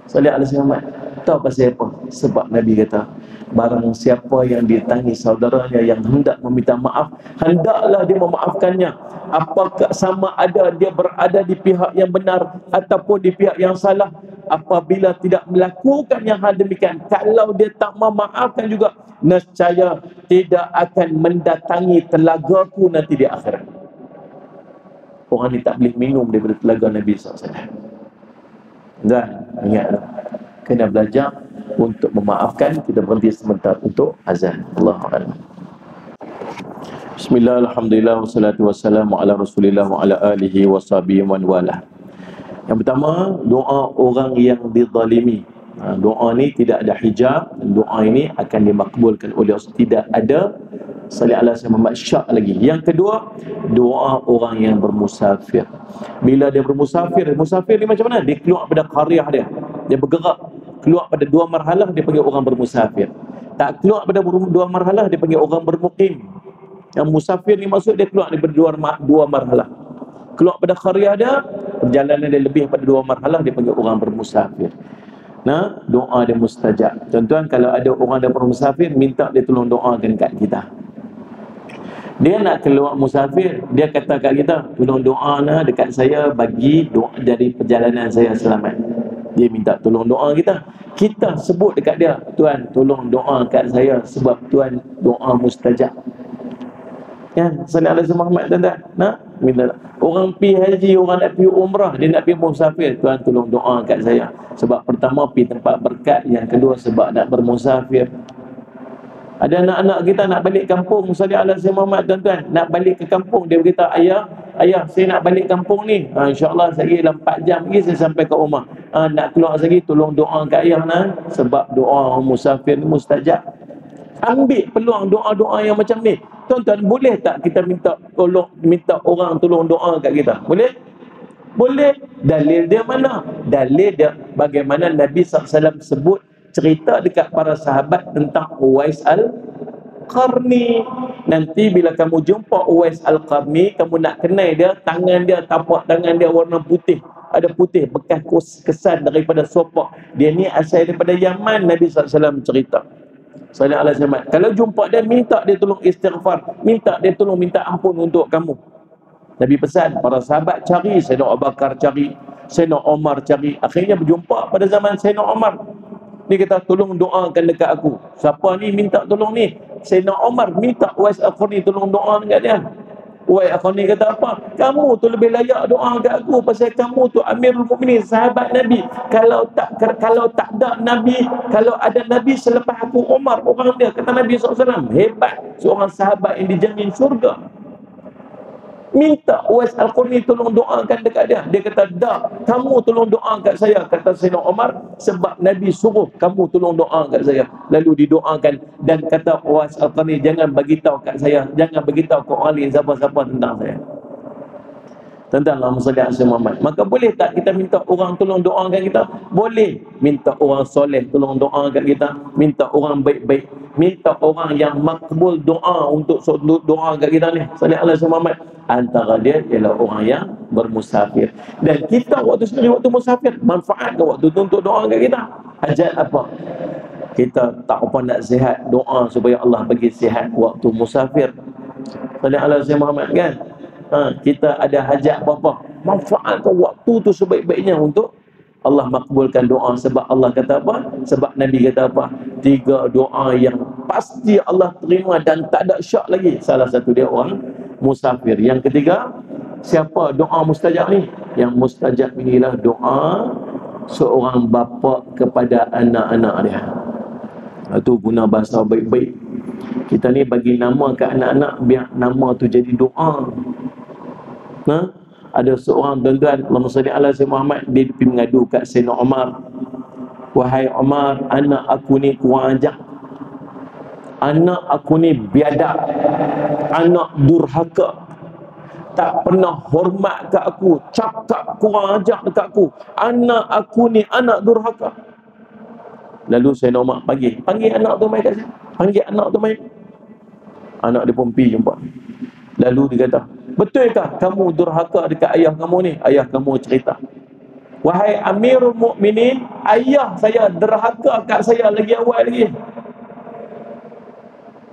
Salih alaihi wasallam. Tahu pasal apa? Sebab Nabi kata, barang siapa yang didatangi saudaranya yang hendak meminta maaf, hendaklah dia memaafkannya. Apakah sama ada dia berada di pihak yang benar ataupun di pihak yang salah. Apabila tidak melakukan yang hal demikian, kalau dia tak memaafkan juga, nescaya tidak akan mendatangi telagaku nanti di akhirat. Orang ni tak boleh minum daripada telaga Nabi SAW. Dan ingat, kena belajar untuk memaafkan. Kita berhenti sebentar untuk azan. Allahu akbar. Bismillah, alhamdulillah, wassalatu wassalamu ala rasulillah wa ala alihi wa sahbihi wa wala. Yang pertama, doa orang yang dizalimi. Doa ni tidak ada hijab. Doa ini akan dimakbulkan oleh Allah. Tidak ada salih ala Muhammad syak lagi. Yang kedua, doa orang yang bermusafir. Bila dia bermusafir, musafir ni macam mana? Dia keluar pada qaryah dia. Dia bergerak keluar pada dua marhalah, dia panggil orang bermusafir. Tak keluar pada dua marhalah, dia panggil orang bermukim. Yang musafir ni maksud dia keluar daripada dua marhalah. Keluar pada qaryah dia, perjalanan dia lebih pada dua marhalah, dia panggil orang bermusafir. Nah, doa dia mustajab. Tuan-tuan, kalau ada orang yang bermusafir, minta dia tolong doakan kat kita. Dia nak keluar musafir, dia kata kat kita, tolong doa lah dekat saya bagi doa dari perjalanan saya selamat. Dia minta tolong doa kita. Kita sebut dekat dia, Tuan tolong doa kat saya sebab Tuan doa mustajab. Kan? Sallallahu alaihi Muhammad tuan-tuan. Nah, minta orang pi haji, orang nak pi umrah, dia nak pi musafir, Tuan tolong doa kat saya. Sebab pertama pi tempat berkat, yang kedua sebab nak bermusafir. Ada anak-anak kita nak balik kampung, sallallahu alaihi Muhammad tuan-tuan, nak balik ke kampung, dia berkata, ayah saya nak balik kampung ni. InsyaAllah saya dalam 4 jam lagi saya sampai ke rumah. Nak keluar lagi, tolong doa kat ayah nah, sebab doa musafir ni mustajab. Ambil peluang doa-doa yang macam ni. Tuan-tuan, boleh tak kita minta orang tolong doa kat kita? Boleh? Boleh. Dalil dia mana? Dalil dia bagaimana Nabi SAW sebut cerita dekat para sahabat tentang Uwais Al-Qarni. Nanti bila kamu jumpa Uwais Al-Qarni, kamu nak kenal dia, tangan dia, tapak tangan dia warna putih. Ada putih, bekas kesan daripada sopak. Dia ni asal daripada Yaman, Nabi SAW cerita. Sallallahu alaihi wasallam. Kalau jumpa dia, minta dia tolong istighfar, minta dia tolong minta ampun untuk kamu. Nabi pesan, para sahabat cari, Sayyidina Abu Bakar cari, Sayyidina Umar cari. Akhirnya berjumpa pada zaman Sayyidina Umar. Dia kata, tolong doakan dekat aku. Siapa ni minta tolong ni? Sayyidina Umar minta Uwais Al-Qarni tolong doa dekat dia. Uwais Al-Qarni kata apa? Kamu tu lebih layak doa kat aku pasal kamu tu Amirul Mukminin, sahabat Nabi. Kalau tak ada Nabi, kalau ada Nabi selepas aku, Umar orang dia. Kata Nabi SAW, hebat, seorang sahabat yang dijamin surga. Minta Uwais Al-Qarni tolong doakan dekat dia. Dia kata, dah, kamu tolong doa kat saya. Kata Sayyidina Umar, sebab Nabi suruh kamu tolong doa kat saya. Lalu didoakan. Dan kata Uwais Al-Qarni, jangan beritahu kat saya, jangan beritahu ke orang lain siapa-siapa tentang saya. Tentang Allahumma salli ala Muhammad. Maka boleh tak kita minta orang tolong doakan kita? Boleh. Minta orang soleh tolong doakan kita, minta orang baik-baik, minta orang yang makbul doa untuk doa kat kita ni, sallallahu alaihi Muhammad. Antara dia ialah orang yang bermusafir. Dan kita waktu sendiri, waktu musafir, manfaatkan waktu tu untuk doa kat kita. Hajat apa? Kita tak apa nak sihat, doa supaya Allah bagi sihat waktu musafir, sallallahu alaihi Muhammad kan. Kita ada hajat apa-apa, manfaatkan waktu tu sebaik-baiknya untuk Allah makbulkan doa. Sebab Allah kata apa? Sebab Nabi kata apa? 3 doa yang pasti Allah terima dan tak ada syak lagi. Salah satu dia orang musafir. Yang ketiga, siapa doa mustajab ni? Yang mustajab inilah doa seorang bapa kepada anak-anak dia. Itu guna bahasa baik-baik. Kita ni bagi nama ke anak-anak, biar nama tu jadi doa. Ada seorang tuan-tuan, Allahumma salli ala Sayyidina Muhammad, dia pergi mengadu kat Sayyidina Umar. Wahai Umar, anak aku ni kurang ajar, anak aku ni biadab, anak durhaka, tak pernah hormat kat aku, cakap kurang ajar dekat aku, anak aku ni anak durhaka. Lalu Sayyidina Umar panggil anak tu mai kat sini, panggil anak tu mai. Anak dia pun pergi jumpa. Lalu dia kata, betulkah kamu durhaka dekat ayah kamu ni? Ayah kamu cerita, wahai Amirul Mukminin, ayah saya derhaka kat saya lagi awal lagi.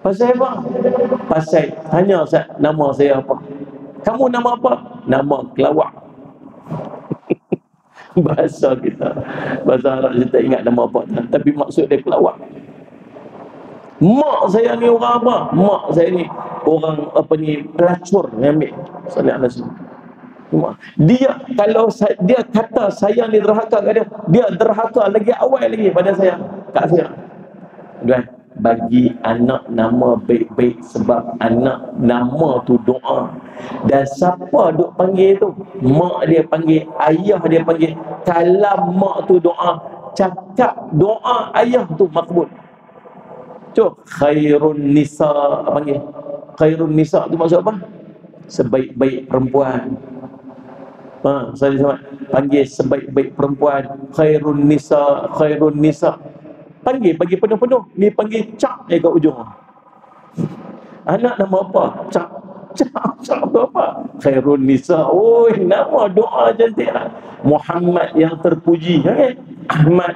Pasal apa? Pasal tanya nama saya apa. Kamu nama apa? Nama kelawak. Bahasa kita, bahasa Arab kita ingat nama apa, tapi maksud dia kelawak. Mak saya ni orang apa? Mak saya ni orang apa ni, pelacur yang ambil. Sallallahu alaihi wasallam. Dia kalau dia kata saya ni derhaka kat dia derhaka lagi awal lagi pada saya, kat saya. Dan bagi anak nama baik-baik, sebab anak nama tu doa. Dan siapa duk panggil tu? Mak dia panggil, ayah dia panggil. Kalau mak tu doa, cakap doa ayah tu makbul. Cuk, khairun nisa panggil. Khairun nisa tu maksud apa? Sebaik-baik perempuan. Saya panggil sebaik-baik perempuan. Khairun nisa, khairun nisa. Panggil bagi penuh-penuh. Ni panggil cak kat ujung. Anak nama apa? Cak. Cak tu apa? Khairun nisa. Oh, nama doa cantik lah. Muhammad yang terpuji. Ahmad,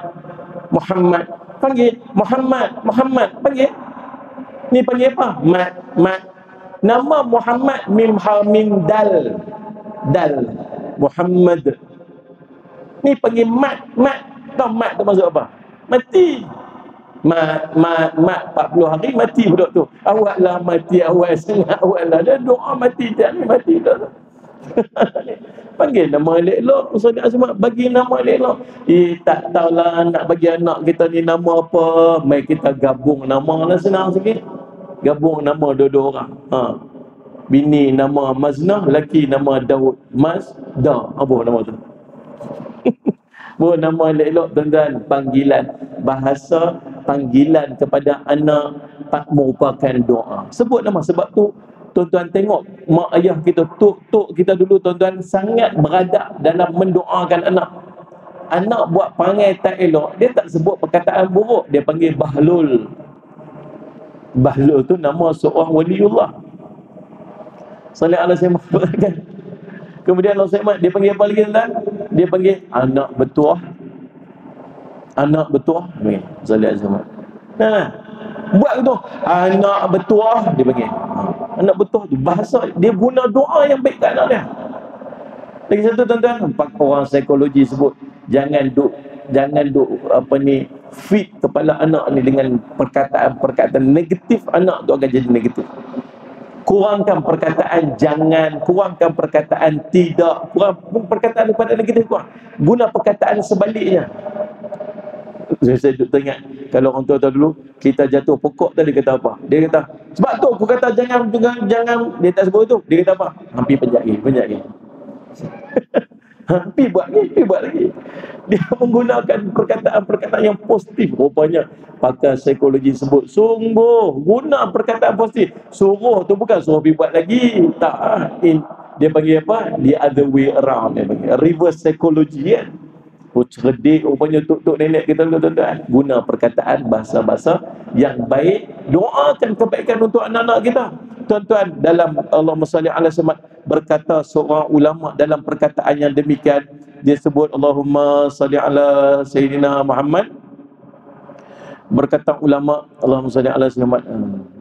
Muhammad. Panggil Muhammad, Muhammad. Panggil. Ni panggil apa? Mat. Nama Muhammad mim ha mim dal. Dal. Muhammad. Ni panggil mat. Tahu mat tu maksud apa? Mati. Mat 40 hari mati budak tu. Awaklah mati awal setengah awal lah. Dia doa mati tak ni mati dah. Panggil nama elok-elok. Ustaz Azmat bagi nama elok-elok. Tak tahulah nak bagi anak kita ni nama apa. Mai kita gabung nama lah, senang sikit. Gabung nama dua-dua orang. Bini nama Maznah, laki nama Daud. Mazda. Apa nama tu? Nama elok-elok tuan-tuan. Panggilan bahasa, panggilan kepada anak merupakan doa. Sebut nama. Sebab tu tuan-tuan tengok mak ayah kita, tok kita dulu tuan-tuan sangat beradab dalam mendoakan anak. Anak buat perangai tak elok, dia tak sebut perkataan buruk, dia panggil Bahlul. Bahlul tu nama seorang waliullah. Salih alaihi wasallam. Kemudian Allah Saimat, dia panggil apa lagi tuan? Dia panggil anak betuah. Anak betuah. Salih alaihi wasallam. Buat tu anak betuah dia panggil. Anak betuah tu bahasa dia guna doa yang baik kat anak dia. Lagi satu tuan-tuan, orang psikologi sebut jangan duk feed kepala anak ni dengan perkataan negatif, anak tu akan jadi negatif. Kurangkan perkataan jangan, kurangkan perkataan tidak, kurang perkataan kepada negatif kurang. Guna perkataan sebaliknya. Saya teringat kalau orang tua dulu kita jatuh pokok tadi kata apa? Dia kata, sebab tu aku kata jangan, dia tak sebut tu. Dia kata apa? Hampir penjat. Hampir buat lagi. Dia menggunakan perkataan yang positif. Rupanya pakar psikologi sebut sungguh guna perkataan positif. Suruh tu bukan suruh pergi buat lagi. Tak. Dia panggil apa? The other way around. Dia panggil reverse psychology kan. Cerdik rupanya tok nenek kita dulu tuan-tuan. Guna perkataan bahasa-bahasa yang baik. Doakan kebaikan untuk anak-anak kita. Tuan-tuan, dalam Allahumma salli ala Muhammad berkata seorang ulama dalam perkataan yang demikian, dia sebut Allahumma salli ala Sayyidina Muhammad. Berkata ulama Allahumma salli ala Muhammad.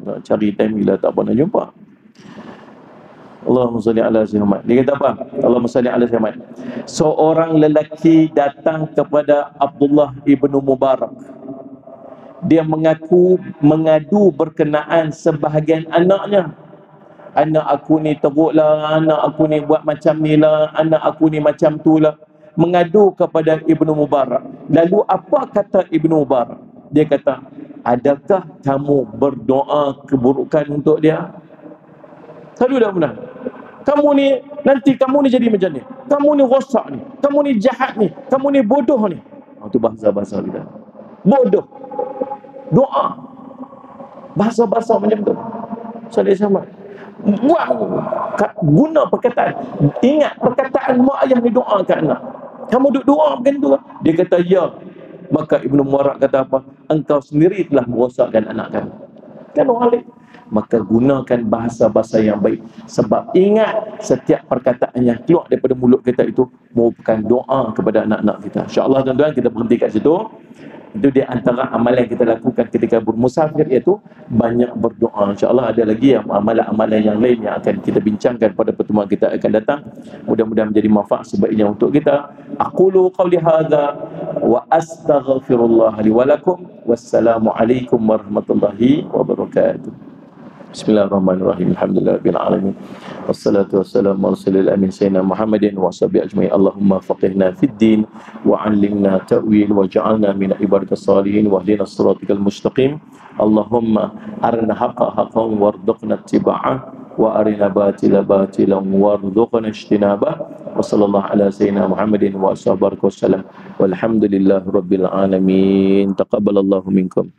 Nak cari time bila tak pernah jumpa. Allahumma salli ala Muhammad. Dia kata apa? Allahumma salli ala Muhammad. Seorang lelaki datang kepada Abdullah ibnu Mubarak. Dia mengadu berkenaan sebahagian anaknya. Anak aku ni teruklah, anak aku ni buat macam ni lah, anak aku ni macam tu lah. Mengadu kepada Ibnu Mubarak. Lalu apa kata Ibnu Mubarak? Dia kata, adakah kamu berdoa keburukan untuk dia? Selalu dah pernah. Kamu ni, nanti kamu ni jadi macam ni. Kamu ni rosak ni. Kamu ni jahat ni. Kamu ni bodoh ni. Itu bahasa-bahasa kita. Bodoh. Doa. Bahasa-bahasa macam tu. Salih sama. Guna perkataan. Ingat perkataan mak ayah ni doa kat anak. Kamu duk doa macam tu. Dia kata ya. Maka Ibnu Mubarak kata apa? Engkau sendiri telah merosakkan anak kamu. Kan orang lain. Maka gunakan bahasa-bahasa yang baik. Sebab ingat setiap perkataan yang keluar daripada mulut kita itu merupakan doa kepada anak-anak kita. InsyaAllah tuan-tuan kita berhenti kat situ. Itu di antara amalan yang kita lakukan ketika bermusafir, iaitu banyak berdoa. InsyaAllah ada lagi amalan-amalan yang lain yang akan kita bincangkan pada pertemuan kita akan datang. Mudah-mudahan menjadi manfaat sebaiknya untuk kita. Aqulu qawli hadza wa astaghfirullah li wa lakum. Wassalamualaikum warahmatullahi wabarakatuh. Bismillahirrahmanirrahim. Alhamdulillahirabbil alamin. Wassalatu wassalamu ala rasulil amin sayyidina Muhammadin wa sahbihi ajmain. Allahumma faqihna fid din wa 'allimna ta'wil wa ja'alna min ibadikas salihin wa hdina siratal mustaqim. Allahumma arina haqqa haqqan warzuqna ittiba'ah wa arina batila batilan warzuqna ijtinabah. Wa sallallahu ala sayyidina Muhammadin wa sahbihi wasallam. Walhamdulillahirabbil alamin. Taqabbalallahu minkum.